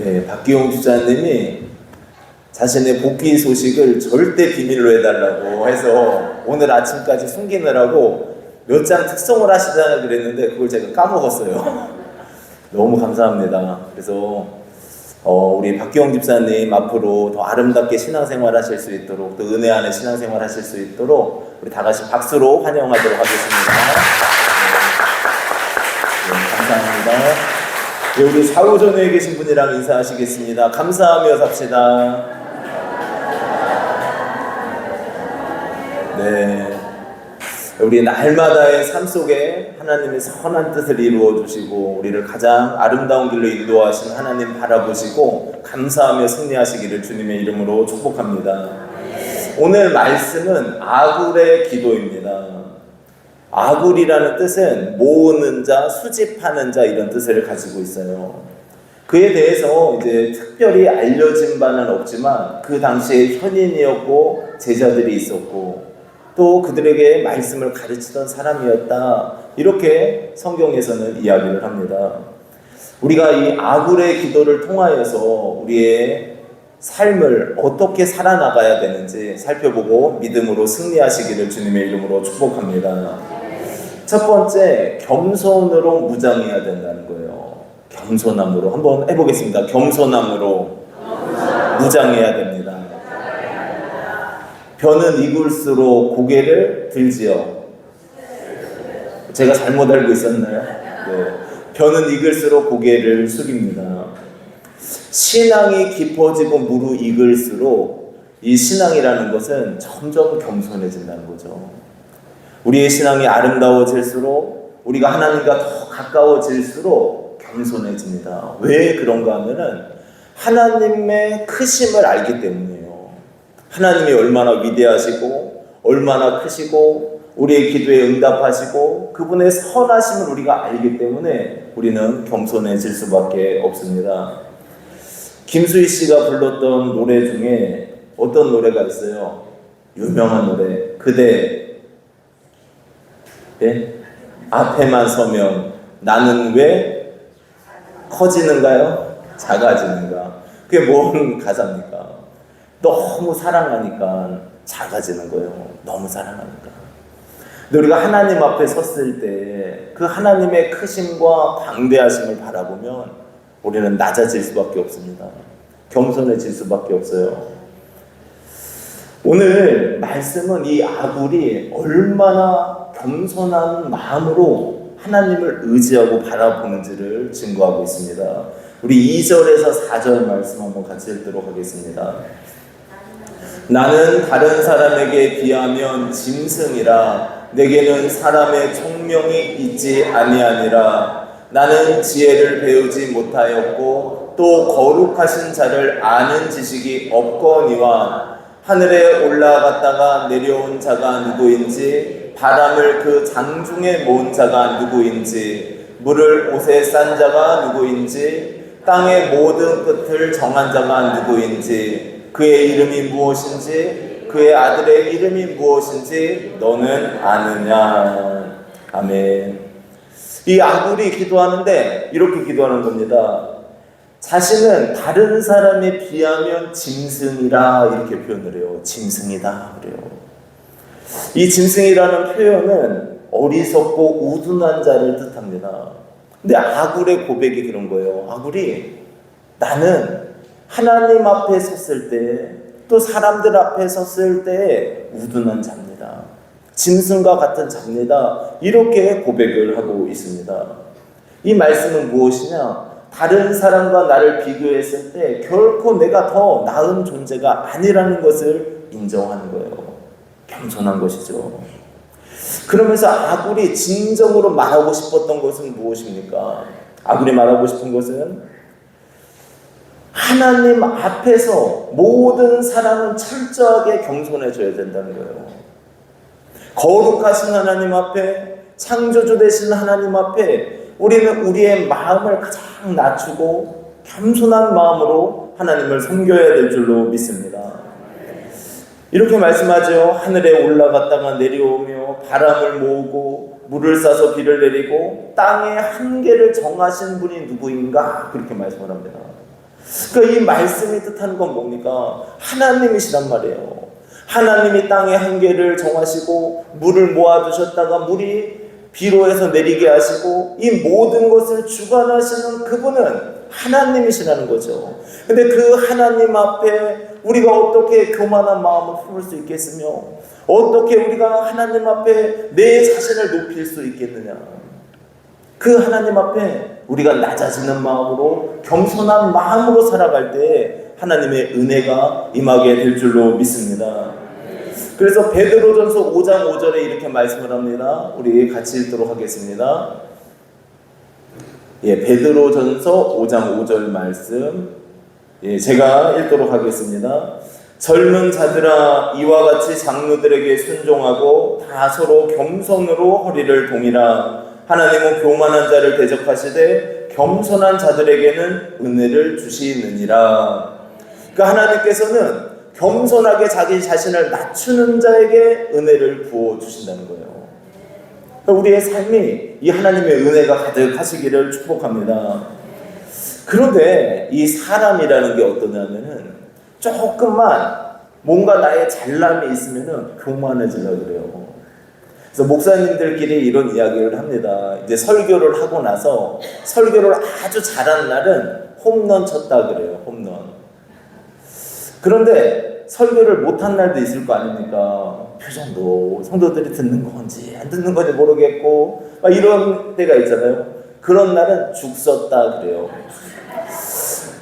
예, 박기용 집사님이 자신의 복귀 소식을 절대 비밀로 해달라고 해서 오늘 아침까지 숨기느라고 몇 장 특송을 하시자 그랬는데 그걸 제가 까먹었어요. 너무 감사합니다. 그래서 우리 박기용 집사님 앞으로 더 아름답게 신앙생활 하실 수 있도록 또 은혜 안에 신앙생활 하실 수 있도록 우리 다 같이 박수로 환영하도록 하겠습니다. 네, 감사합니다. 네, 우리 사후전에 계신 분이랑 인사하시겠습니다. 감사하며 삽시다. 네, 우리 날마다의 삶 속에 하나님의 선한 뜻을 이루어 주시고 우리를 가장 아름다운 길로 인도하신 하나님 바라보시고 감사하며 승리하시기를 주님의 이름으로 축복합니다. 오늘 말씀은 아굴의 기도입니다. 아굴이라는 뜻은 모으는 자, 수집하는 자 이런 뜻을 가지고 있어요. 그에 대해서 이제 특별히 알려진 바는 없지만 그 당시에 현인이었고 제자들이 있었고 또 그들에게 말씀을 가르치던 사람이었다. 이렇게 성경에서는 이야기를 합니다. 우리가 이 아굴의 기도를 통하여서 우리의 삶을 어떻게 살아나가야 되는지 살펴보고 믿음으로 승리하시기를 주님의 이름으로 축복합니다. 첫 번째, 겸손으로 무장해야 된다는 거예요. 겸손함으로 한번 해보겠습니다. 겸손함으로 무장해야 됩니다. 벼는 익을수록 고개를 들지요. 제가 잘못 알고 있었나요? 네. 벼는 익을수록 고개를 숙입니다. 신앙이 깊어지고 무르익을수록 이 신앙이라는 것은 점점 겸손해진다는 거죠. 우리의 신앙이 아름다워질수록 우리가 하나님과 더 가까워질수록 겸손해집니다. 왜 그런가 하면은 하나님의 크심을 알기 때문이에요. 하나님이 얼마나 위대하시고 얼마나 크시고 우리의 기도에 응답하시고 그분의 선하심을 우리가 알기 때문에 우리는 겸손해질 수밖에 없습니다. 김수희 씨가 불렀던 노래 중에 어떤 노래가 있어요? 유명한 노래. 그대 앞에만 서면 나는 왜 커지는가요? 작아지는가? 그게 뭔 가사입니까? 너무 사랑하니까 작아지는 거예요. 너무 사랑하니까. 근데 우리가 하나님 앞에 섰을 때 그 하나님의 크심과 광대하심을 바라보면 우리는 낮아질 수밖에 없습니다. 겸손해질 수밖에 없어요. 오늘 말씀은 이 아굴이 얼마나 겸손한 마음으로 하나님을 의지하고 바라보는지를 증거하고 있습니다. 우리 2절에서 4절 말씀 한번 같이 읽도록 하겠습니다. 나는 다른 사람에게 비하면 짐승이라 내게는 사람의 총명이 있지 아니하니라. 나는 지혜를 배우지 못하였고 또 거룩하신 자를 아는 지식이 없거니와 하늘에 올라갔다가 내려온 자가 누구인지 바람을 그 장중에 모은 자가 누구인지 물을 옷에 싼 자가 누구인지 땅의 모든 끝을 정한 자가 누구인지 그의 이름이 무엇인지 그의 아들의 이름이 무엇인지 너는 아느냐. 아멘. 이 아굴이 기도하는데 이렇게 기도하는 겁니다. 자신은 다른 사람에 비하면 짐승이라 이렇게 표현을 해요. 짐승이다 그래요. 이 짐승이라는 표현은 어리석고 우둔한 자를 뜻합니다. 근데 아굴의 고백이 그런 거예요. 아굴이 나는 하나님 앞에 섰을 때 또 사람들 앞에 섰을 때 우둔한 자입니다. 짐승과 같은 자입니다. 이렇게 고백을 하고 있습니다. 이 말씀은 무엇이냐? 다른 사람과 나를 비교했을 때 결코 내가 더 나은 존재가 아니라는 것을 인정하는 거예요. 겸손한 것이죠. 그러면서 아굴이 진정으로 말하고 싶었던 것은 무엇입니까? 아굴이 말하고 싶은 것은 하나님 앞에서 모든 사람은 철저하게 겸손해져야 된다는 거예요. 거룩하신 하나님 앞에, 창조주 되신 하나님 앞에 우리는 우리의 마음을 가장 낮추고 겸손한 마음으로 하나님을 섬겨야 될 줄로 믿습니다. 이렇게 말씀하죠. 하늘에 올라갔다가 내려오며 바람을 모으고 물을 싸서 비를 내리고 땅의 한계를 정하신 분이 누구인가? 그렇게 말씀을 합니다. 그러니까 이 말씀이 뜻하는 건 뭡니까? 하나님이시란 말이에요. 하나님이 땅의 한계를 정하시고 물을 모아두셨다가 물이 비로에서 내리게 하시고 이 모든 것을 주관하시는 그분은 하나님이시라는 거죠. 근데 그 하나님 앞에 우리가 어떻게 교만한 마음을 품을 수 있겠으며 어떻게 우리가 하나님 앞에 내 자신을 높일 수 있겠느냐. 그 하나님 앞에 우리가 낮아지는 마음으로 겸손한 마음으로 살아갈 때 하나님의 은혜가 임하게 될 줄로 믿습니다. 그래서 베드로전서 5장 5절에 이렇게 말씀을 합니다. 우리 같이 읽도록 하겠습니다. 베드로전서 5장 5절 말씀 제가 읽도록 하겠습니다. 젊은 자들아 이와 같이 장로들에게 순종하고 다 서로 겸손으로 허리를 동이라. 하나님은 교만한 자를 대적하시되 겸손한 자들에게는 은혜를 주시느니라. 그러니까 하나님께서는 겸손하게 자기 자신을 낮추는 자에게 은혜를 부어주신다는 거예요. 우리의 삶이 이 하나님의 은혜가 가득하시기를 축복합니다. 그런데 이 사람이라는 게 어떠냐면은 조금만 뭔가 나의 잘남이 있으면은 교만해지려고 그래요. 그래서 목사님들끼리 이런 이야기를 합니다. 이제 설교를 하고 나서 설교를 아주 잘한 날은 홈런 쳤다 그래요. 홈런. 그런데 설교를 못한 날도 있을 거 아닙니까? 표정도 성도들이 듣는 건지 안 듣는 건지 모르겠고 막 이런 때가 있잖아요. 그런 날은 죽 썼다 그래요.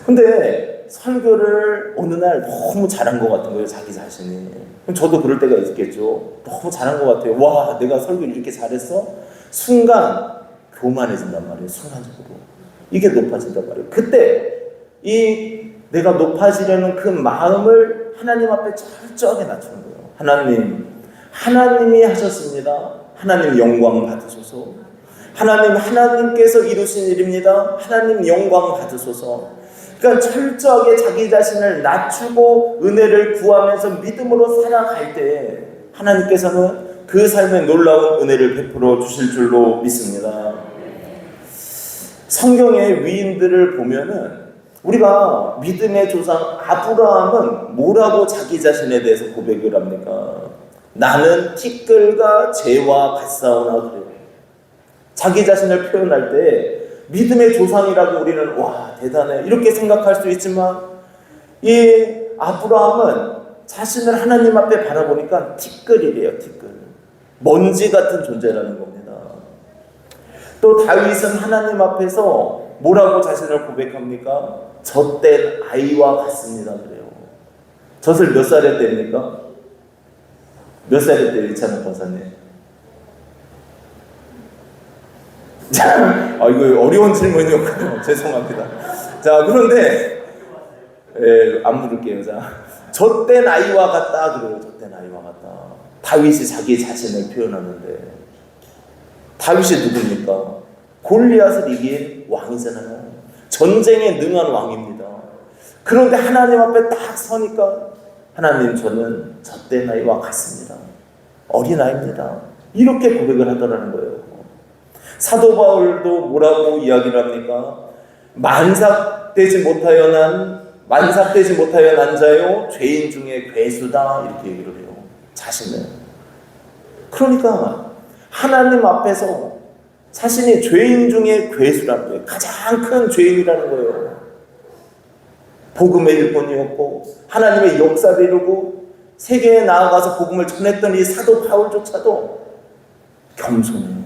근데 설교를 어느 날 너무 잘한 것 같은 거예요. 자기 자신이. 그럼 저도 그럴 때가 있겠죠. 너무 잘한 것 같아요. 와, 내가 설교를 이렇게 잘했어? 순간 교만해진단 말이에요. 순간적으로. 이게 높아진단 말이에요. 그때 이 내가 높아지려는 그 마음을 하나님 앞에 철저하게 낮추는 거예요. 하나님이 하셨습니다. 하나님 영광 받으소서. 하나님께서 이루신 일입니다. 하나님 영광 받으소서. 그러니까 철저하게 자기 자신을 낮추고 은혜를 구하면서 믿음으로 살아갈 때 하나님께서는 그 삶에 놀라운 은혜를 베풀어 주실 줄로 믿습니다. 성경의 위인들을 보면은 우리가 믿음의 조상 아브라함은 뭐라고 자기 자신에 대해서 고백을 합니까? 나는 티끌과 재와 같사오나 그래요. 자기 자신을 표현할 때 믿음의 조상이라고 우리는 와 대단해 이렇게 생각할 수 있지만 이 아브라함은 자신을 하나님 앞에 바라보니까 티끌이래요. 티끌. 먼지 같은 존재라는 겁니다. 또 다윗은 하나님 앞에서 뭐라고 자신을 고백합니까? 젖된 아이와 같습니다 그래요. 젖을 몇 살에 때립니까? 몇 살에 때리잖아요 권사님. 이거 어려운 질문이었군요. 죄송합니다. 자, 그런데 안 물을게요. 자, 젖된 아이와 같다 그래요. 젖된 아이와 같다. 다윗이 자기 자신을 표현하는데 다윗이 누굽니까? 골리앗을 이긴 왕이잖아요. 전쟁에 능한 왕입니다. 그런데 하나님 앞에 딱 서니까 하나님 저는 젖된 아이와 같습니다. 어린아이입니다. 이렇게 고백을 하더라는 거예요. 사도 바울도 뭐라고 이야기를 합니까? 만삭되지 못하여 난 자요 죄인 중에 괴수다 이렇게 얘기를 해요. 자신을. 그러니까 하나님 앞에서 자신이 죄인 중에 괴수라는 거예요. 가장 큰 죄인이라는 거예요. 복음의 일꾼이었고 하나님의 역사를 이루고 세계에 나아가서 복음을 전했던 이 사도 바울조차도 겸손해요.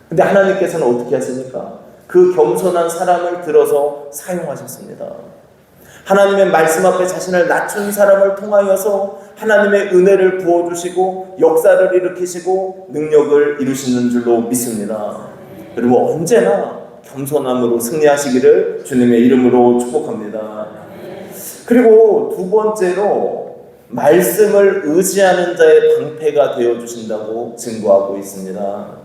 근데 하나님께서는 어떻게 하십니까? 그 겸손한 사람을 들어서 사용하셨습니다. 하나님의 말씀 앞에 자신을 낮춘 사람을 통하여서 하나님의 은혜를 부어주시고 역사를 일으키시고 능력을 이루시는 줄로 믿습니다. 그리고 언제나 겸손함으로 승리하시기를 주님의 이름으로 축복합니다. 그리고 두 번째로 말씀을 의지하는 자의 방패가 되어주신다고 증거하고 있습니다.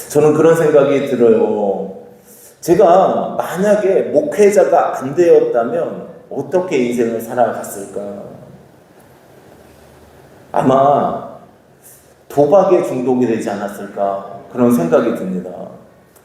저는 그런 생각이 들어요. 제가 만약에 목회자가 안 되었다면 어떻게 인생을 살아갔을까? 아마 도박에 중독이 되지 않았을까? 그런 생각이 듭니다.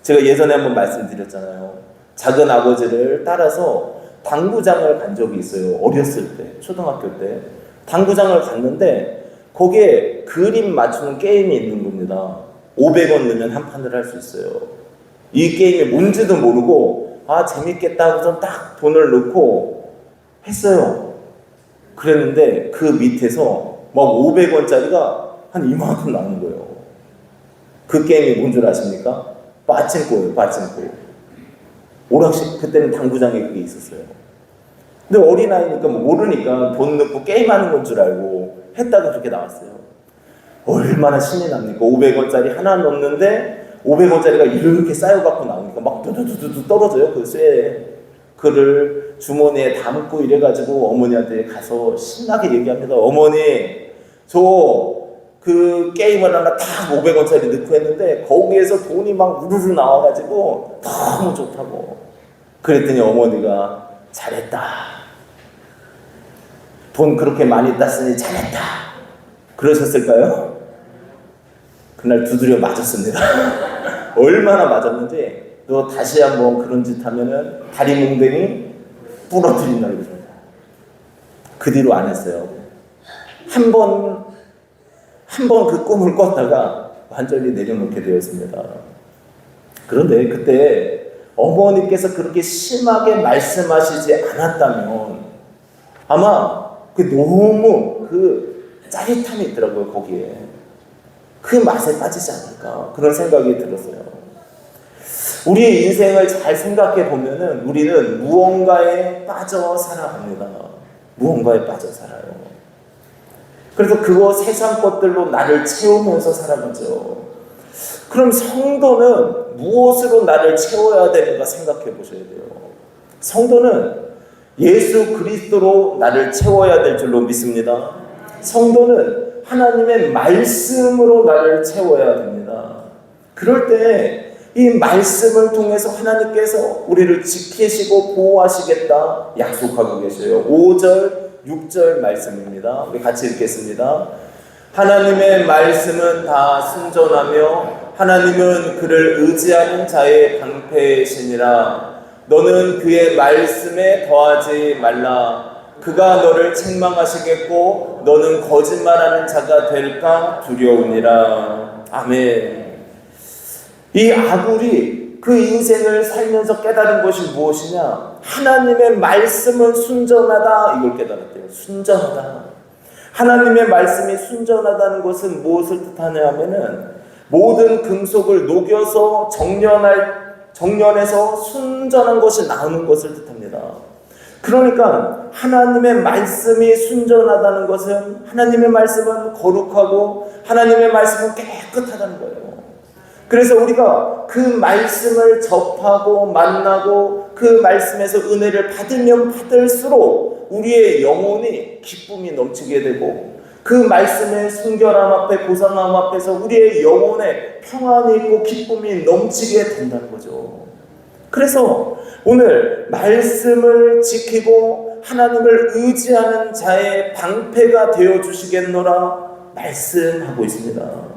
제가 예전에 한번 말씀드렸잖아요. 작은 아버지를 따라서 당구장을 간 적이 있어요. 어렸을 때, 초등학교 때. 당구장을 갔는데 거기에 그림 맞추는 게임이 있는 겁니다. 500원 넣으면 한 판을 할 수 있어요. 이 게임이 뭔지도 모르고 재밌겠다 하고서 딱 돈을 넣고 했어요. 그랬는데 그 밑에서 막 500원짜리가 한 이만큼 나오는 거예요. 그 게임이 뭔 줄 아십니까? 빠칭코예요. 빠칭코. 오락실, 그때는 당구장에 그게 있었어요. 근데 어린아이니까 모르니까 돈 넣고 게임하는 건 줄 알고 했다가 그렇게 나왔어요. 얼마나 신이 납니까? 500원짜리 하나 넣는데 500원짜리가 이렇게 쌓여갖고 나오니까 막 두두두두 떨어져요. 그 쇠에. 그를 주머니에 담고 이래가지고 어머니한테 가서 신나게 얘기합니다. 어머니, 저 그 게임을 하나 딱 500원짜리 넣고 했는데 거기에서 돈이 막 우르르 나와가지고 너무 좋다고. 그랬더니 어머니가 잘했다. 돈 그렇게 많이 땄으니 잘했다. 그러셨을까요? 그날 두드려 맞았습니다. 얼마나 맞았는지 또 다시 한번 그런 짓 하면은 다리 몽둥이 부러뜨린다 그러죠. 그 뒤로 안 했어요. 한 번 그 꿈을 꿨다가 완전히 내려놓게 되었습니다. 그런데 그때 어머니께서 그렇게 심하게 말씀하시지 않았다면 아마 너무 짜릿함이 있더라고요. 거기에 그 맛에 빠지지 않을까 그런 생각이 들었어요. 우리의 인생을 잘 생각해 보면은 우리는 무언가에 빠져 살아갑니다. 무언가에 빠져 살아요. 그래서 그거 세상 것들로 나를 채우면서 살아가죠. 그럼 성도는 무엇으로 나를 채워야 되는가 생각해 보셔야 돼요. 성도는 예수 그리스도로 나를 채워야 될 줄로 믿습니다. 성도는 하나님의 말씀으로 나를 채워야 됩니다. 그럴 때 이 말씀을 통해서 하나님께서 우리를 지키시고 보호하시겠다 약속하고 계셔요. 5절, 6절 말씀입니다. 우리 같이 읽겠습니다. 하나님의 말씀은 다 순전하며 하나님은 그를 의지하는 자의 방패이시니라. 너는 그의 말씀에 더하지 말라. 그가 너를 책망하시겠고 너는 거짓말하는 자가 될까 두려우니라. 아멘. 이 아굴이 그 인생을 살면서 깨달은 것이 무엇이냐? 하나님의 말씀은 순전하다. 이걸 깨달았대요. 순전하다. 하나님의 말씀이 순전하다는 것은 무엇을 뜻하냐 하면은 모든 금속을 녹여서 정련해서 순전한 것이 나오는 것을 뜻합니다. 그러니까 하나님의 말씀이 순전하다는 것은 하나님의 말씀은 거룩하고 하나님의 말씀은 깨끗하다는 거예요. 그래서 우리가 그 말씀을 접하고 만나고 그 말씀에서 은혜를 받으면 받을수록 우리의 영혼이 기쁨이 넘치게 되고 그 말씀의 순결함 앞에 고상함 앞에서 우리의 영혼에 평안이 있고 기쁨이 넘치게 된다는 거죠. 그래서 오늘 말씀을 지키고 하나님을 의지하는 자의 방패가 되어주시겠노라 말씀하고 있습니다.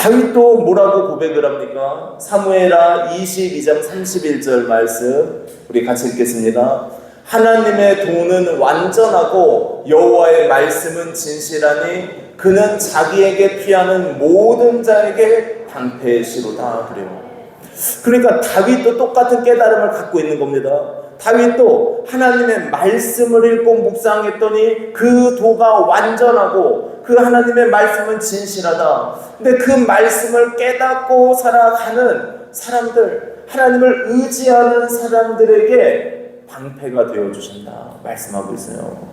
다윗도 뭐라고 고백을 합니까? 사무엘하 22장 31절 말씀 우리 같이 읽겠습니다. 하나님의 도는 완전하고 여호와의 말씀은 진실하니 그는 자기에게 피하는 모든 자에게 방패시로다. 그래요. 그러니까 다윗도 똑같은 깨달음을 갖고 있는 겁니다. 다윗도 하나님의 말씀을 읽고 묵상했더니 그 도가 완전하고 그 하나님의 말씀은 진실하다. 근데 그 말씀을 깨닫고 살아가는 사람들, 하나님을 의지하는 사람들에게 방패가 되어주신다 말씀하고 있어요.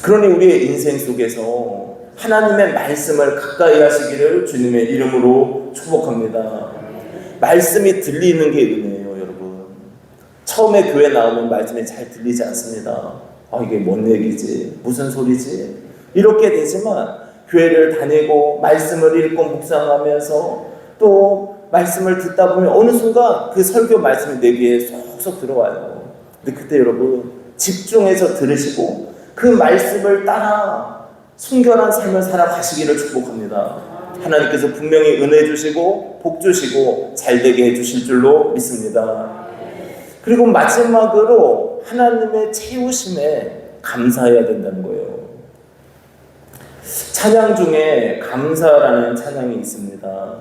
그러니 우리의 인생 속에서 하나님의 말씀을 가까이 하시기를 주님의 이름으로 축복합니다. 말씀이 들리는 게 은혜예요, 여러분. 처음에 교회 나오면 말씀이 잘 들리지 않습니다. 이게 뭔 얘기지? 무슨 소리지? 이렇게 되지만 교회를 다니고 말씀을 읽고 묵상하면서 또 말씀을 듣다 보면 어느 순간 그 설교 말씀이 내 귀에 쏙쏙 들어와요. 근데 그때 여러분 집중해서 들으시고 그 말씀을 따라 순결한 삶을 살아가시기를 축복합니다. 하나님께서 분명히 은혜 주시고 복 주시고 잘 되게 해주실 줄로 믿습니다. 그리고 마지막으로 하나님의 채우심에 감사해야 된다는 거예요. 찬양 중에 감사라는 찬양이 있습니다.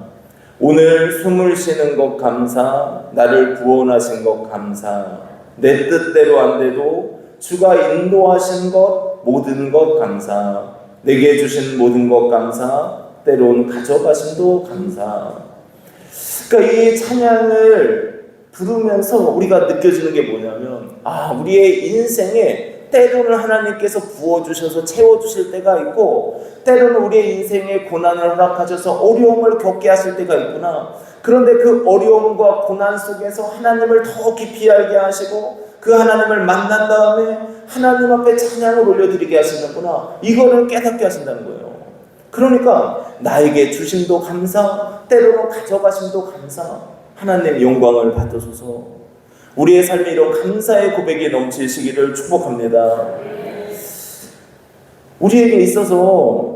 오늘 숨을 쉬는 것 감사, 나를 구원하신 것 감사, 내 뜻대로 안 돼도 주가 인도하신 것 모든 것 감사, 내게 주신 모든 것 감사, 때론 가져가심도 감사. 그러니까 이 찬양을 부르면서 우리가 느껴지는 게 뭐냐면, 우리의 인생에 때로는 하나님께서 부어주셔서 채워주실 때가 있고, 때로는 우리의 인생에 고난을 허락하셔서 어려움을 겪게 하실 때가 있구나. 그런데 그 어려움과 고난 속에서 하나님을 더 깊이 알게 하시고 그 하나님을 만난 다음에 하나님 앞에 찬양을 올려드리게 하시는구나. 이거를 깨닫게 하신다는 거예요. 그러니까 나에게 주심도 감사, 때로는 가져가심도 감사. 하나님 영광을 받으소서. 우리의 삶에 이런 감사의 고백이 넘치시기를 축복합니다. 우리에게 있어서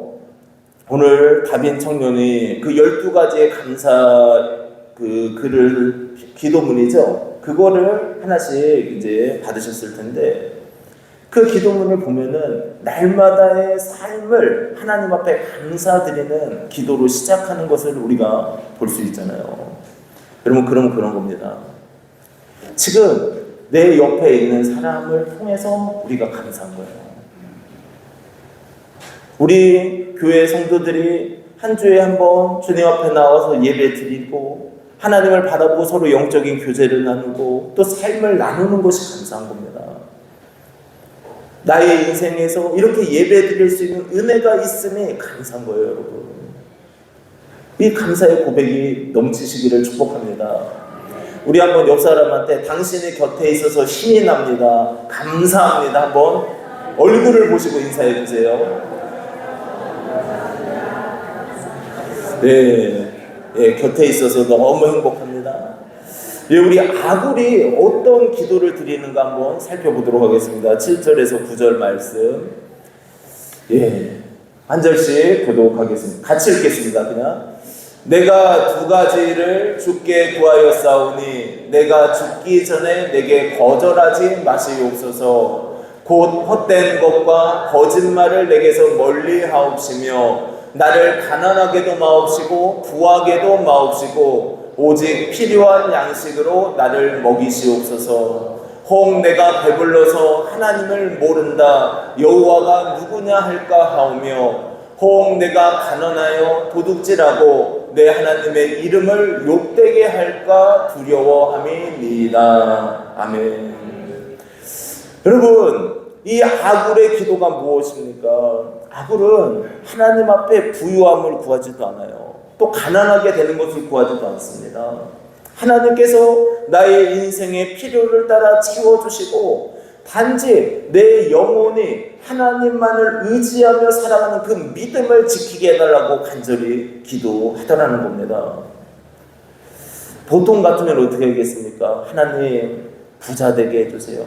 오늘 다빈 청년이 그 12가지의 감사 글을 기도문이죠. 그거를 하나씩 이제 받으셨을 텐데 그 기도문을 보면은 날마다의 삶을 하나님 앞에 감사드리는 기도로 시작하는 것을 우리가 볼 수 있잖아요. 여러분, 그러면 그런 겁니다. 지금 내 옆에 있는 사람을 통해서 우리가 감사한 거예요. 우리 교회 성도들이 한 주에 한 번 주님 앞에 나와서 예배 드리고 하나님을 바라보고 서로 영적인 교제를 나누고 또 삶을 나누는 것이 감사한 겁니다. 나의 인생에서 이렇게 예배 드릴 수 있는 은혜가 있음이 감사한 거예요, 여러분. 이 감사의 고백이 넘치시기를 축복합니다. 우리 한번 옆 사람한테 당신의 곁에 있어서 힘이 납니다, 감사합니다, 한번 얼굴을 보시고 인사해 주세요. 네, 곁에 있어서 너무 행복합니다. 우리 아굴이 어떤 기도를 드리는가 한번 살펴보도록 하겠습니다. 7절에서 9절 말씀. 한 절씩 교독하겠습니다. 같이 읽겠습니다. 그냥. 내가 2가지를 주께 구하였사오니 내가 죽기 전에 내게 거절하지 마시옵소서. 곧 헛된 것과 거짓말을 내게서 멀리 하옵시며 나를 가난하게도 마옵시고 부하게도 마옵시고 오직 필요한 양식으로 나를 먹이시옵소서. 혹 내가 배불러서 하나님을 모른다 여호와가 누구냐 할까 하오며 혹 내가 가난하여 도둑질하고 내 하나님의 이름을 욕되게 할까 두려워함이니이다. 아멘. 여러분, 이 아굴의 기도가 무엇입니까? 아굴은 하나님 앞에 부유함을 구하지도 않아요. 또 가난하게 되는 것을 구하지도 않습니다. 하나님께서 나의 인생의 필요를 따라 채워주시고 단지 내 영혼이 하나님만을 의지하며 살아가는 그 믿음을 지키게 해달라고 간절히 기도하더라는 겁니다. 보통 같으면 어떻게 하겠습니까? 하나님 부자 되게 해주세요.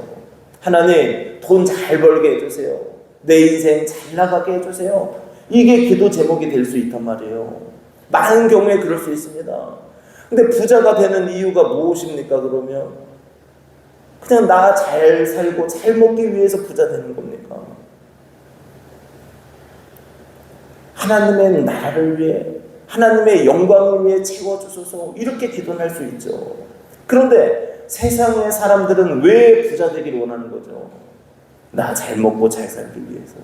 하나님 돈 잘 벌게 해주세요. 내 인생 잘 나가게 해주세요. 이게 기도 제목이 될 수 있단 말이에요. 많은 경우에 그럴 수 있습니다. 근데 부자가 되는 이유가 무엇입니까? 그러면 그냥 나 잘 살고 잘 먹기 위해서 부자 되는 겁니까? 하나님의 나라를 위해, 하나님의 영광을 위해 채워주소서, 이렇게 기도할 수 있죠. 그런데 세상의 사람들은 왜 부자 되기를 원하는 거죠? 나 잘 먹고 잘 살기 위해서.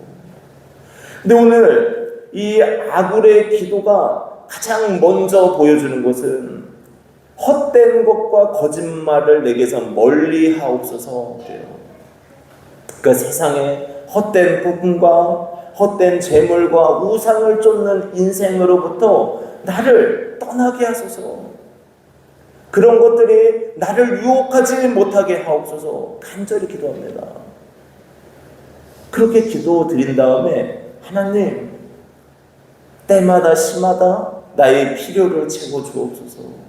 근데 오늘 이 아굴의 기도가 가장 먼저 보여주는 것은 헛된 것과 거짓말을 내게서 멀리 하옵소서. 그러니까 세상에 헛된 부분과 헛된 재물과 우상을 쫓는 인생으로부터 나를 떠나게 하소서. 그런 것들이 나를 유혹하지 못하게 하옵소서. 간절히 기도합니다. 그렇게 기도 드린 다음에 하나님 때마다 시마다 나의 필요를 채워 주옵소서.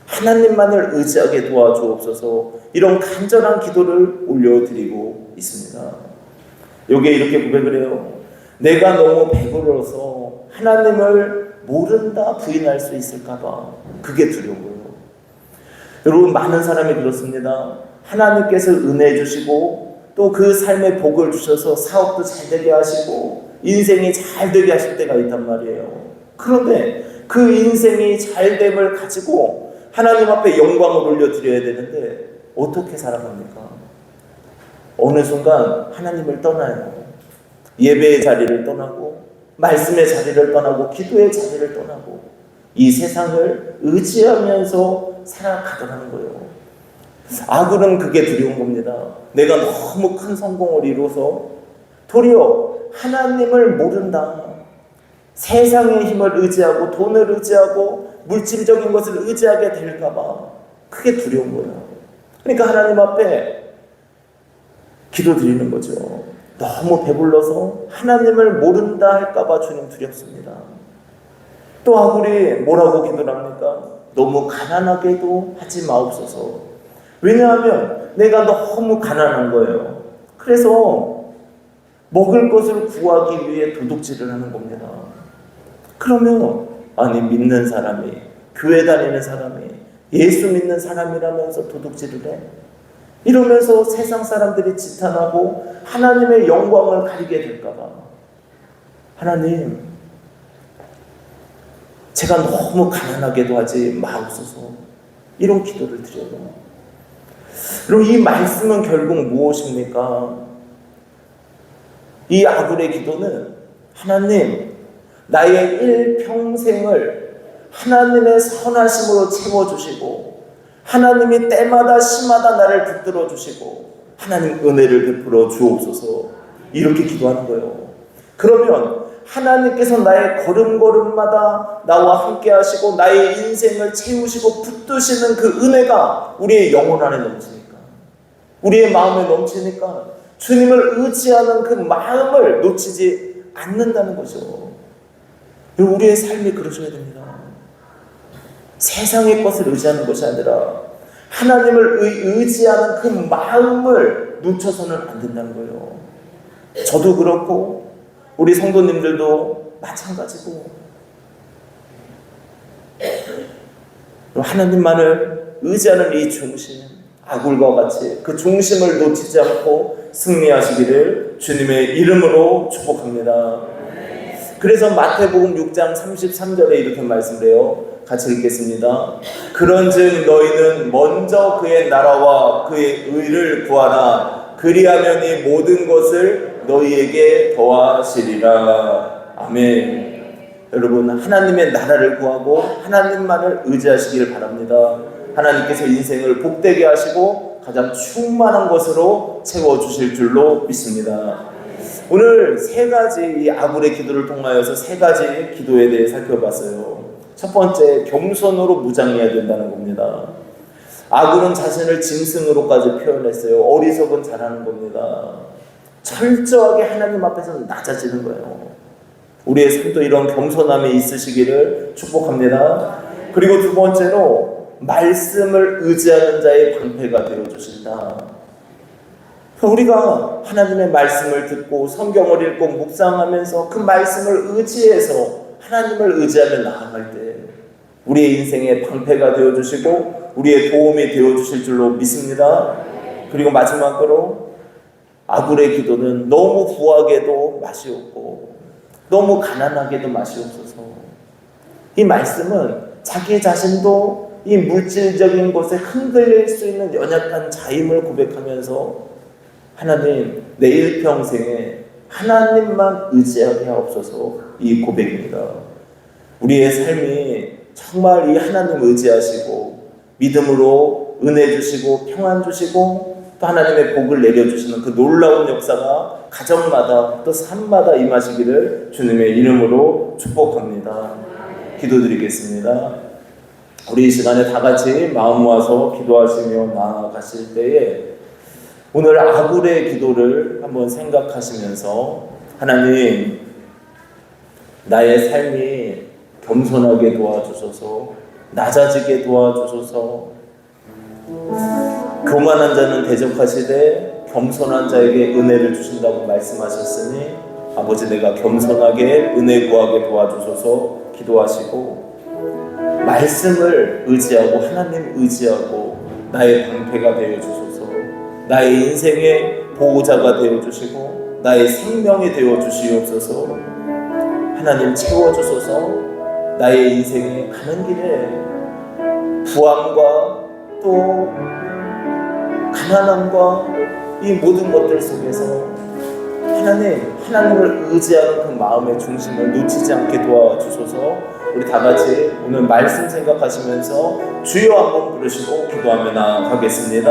하나님만을 의지하게 도와주옵소서. 이런 간절한 기도를 올려드리고 있습니다. 여기에 이렇게 고백을 해요. 내가 너무 배불러서 하나님을 모른다 부인할 수 있을까봐 그게 두려운 거예요. 여러분, 많은 사람이 그렇습니다. 하나님께서 은혜 주시고 또 그 삶에 복을 주셔서 사업도 잘 되게 하시고 인생이 잘 되게 하실 때가 있단 말이에요. 그런데 그 인생이 잘됨을 가지고 하나님 앞에 영광을 올려드려야 되는데 어떻게 살아갑니까? 어느 순간 하나님을 떠나요. 예배의 자리를 떠나고 말씀의 자리를 떠나고 기도의 자리를 떠나고 이 세상을 의지하면서 살아가더라는 거예요. 아굴은 그게 두려운 겁니다. 내가 너무 큰 성공을 이루어서 도리어 하나님을 모른다. 세상의 힘을 의지하고 돈을 의지하고 물질적인 것을 의지하게 될까봐 그게 두려운 거예요. 그러니까 하나님 앞에 기도드리는 거죠. 너무 배불러서 하나님을 모른다 할까봐 주님 두렵습니다. 또 아굴이 뭐라고 기도를 합니까? 너무 가난하게도 하지 마옵소서. 왜냐하면 내가 너무 가난한 거예요. 그래서 먹을 것을 구하기 위해 도둑질을 하는 겁니다. 그러면 아니, 믿는 사람이, 교회 다니는 사람이, 예수 믿는 사람이라면서 도둑질을 해? 이러면서 세상 사람들이 지탄하고 하나님의 영광을 가리게 될까봐, 하나님, 제가 너무 가난하게도 하지 마옵소서, 이런 기도를 드려요. 그리고 이 말씀은 결국 무엇입니까? 이 아굴의 기도는 하나님, 나의 일평생을 하나님의 선하심으로 채워주시고 하나님이 때마다 시마다 나를 붙들어 주시고 하나님 은혜를 베풀어 주옵소서, 이렇게 기도하는 거예요. 그러면 하나님께서 나의 걸음걸음마다 나와 함께 하시고 나의 인생을 채우시고 붙드시는 그 은혜가 우리의 영혼 안에 넘치니까, 우리의 마음에 넘치니까 주님을 의지하는 그 마음을 놓치지 않는다는 거죠. 우리의 삶이 그러셔야 됩니다. 세상의 것을 의지하는 것이 아니라 하나님을 의지하는 그 마음을 놓쳐서는 안 된다는 거예요. 저도 그렇고 우리 성도님들도 마찬가지고, 하나님만을 의지하는 이 중심, 아굴과 같이 그 중심을 놓치지 않고 승리하시기를 주님의 이름으로 축복합니다. 그래서 마태복음 6장 33절에 이렇게 말씀을 해요. 같이 읽겠습니다. 그런즉 너희는 먼저 그의 나라와 그의 의를 구하라. 그리하면 이 모든 것을 너희에게 더하시리라. 아멘. 여러분, 하나님의 나라를 구하고 하나님만을 의지하시길 바랍니다. 하나님께서 인생을 복되게 하시고 가장 충만한 것으로 채워주실 줄로 믿습니다. 오늘 세 가지, 이 아굴의 기도를 통하여서 세 가지 기도에 대해 살펴봤어요. 첫 번째, 겸손으로 무장해야 된다는 겁니다. 아굴은 자신을 짐승으로까지 표현했어요. 어리석은 잘하는 겁니다. 철저하게 하나님 앞에서 낮아지는 거예요. 우리의 삶도 이런 겸손함이 있으시기를 축복합니다. 그리고 두 번째로, 말씀을 의지하는 자의 방패가 되어주신다. 우리가 하나님의 말씀을 듣고 성경을 읽고 묵상하면서 그 말씀을 의지해서 하나님을 의지하며 나아갈 때 우리의 인생의 방패가 되어주시고 우리의 도움이 되어주실 줄로 믿습니다. 그리고 마지막으로, 아굴의 기도는 너무 부하게도 맛이 없고 너무 가난하게도 맛이 없어서, 이 말씀은 자기 자신도 이 물질적인 것에 흔들릴 수 있는 연약한 자임을 고백하면서 하나님, 내 일평생에 하나님만 의지하게 하옵소서, 이 고백입니다. 우리의 삶이 정말 이 하나님 의지하시고 믿음으로 은혜 주시고 평안 주시고 또 하나님의 복을 내려주시는 그 놀라운 역사가 가정마다 또 삶마다 임하시기를 주님의 이름으로 축복합니다. 기도드리겠습니다. 우리 이 시간에 다 같이 마음 모아서 기도하시며 나아가실 때에 오늘 아굴의 기도를 한번 생각하시면서, 하나님, 나의 삶이 겸손하게 도와주소서, 낮아지게 도와주소서, 교만한 자는 대적하시되 겸손한 자에게 은혜를 주신다고 말씀하셨으니 아버지, 내가 겸손하게 은혜 구하게 도와주소서 기도하시고 말씀을 의지하고 하나님 의지하고 나의 방패가 되어 주소서. 나의 인생의 보호자가 되어 주시고 나의 생명이 되어 주시옵소서. 하나님 채워 주소서. 나의 인생에 가는 길에 부함과 또 가난함과 이 모든 것들 속에서 하나님을 의지하는 그 마음의 중심을 놓치지 않게 도와주소서. 우리 다 같이 오늘 말씀 생각하시면서 주여 한번 부르시고 기도하며 나아가겠습니다.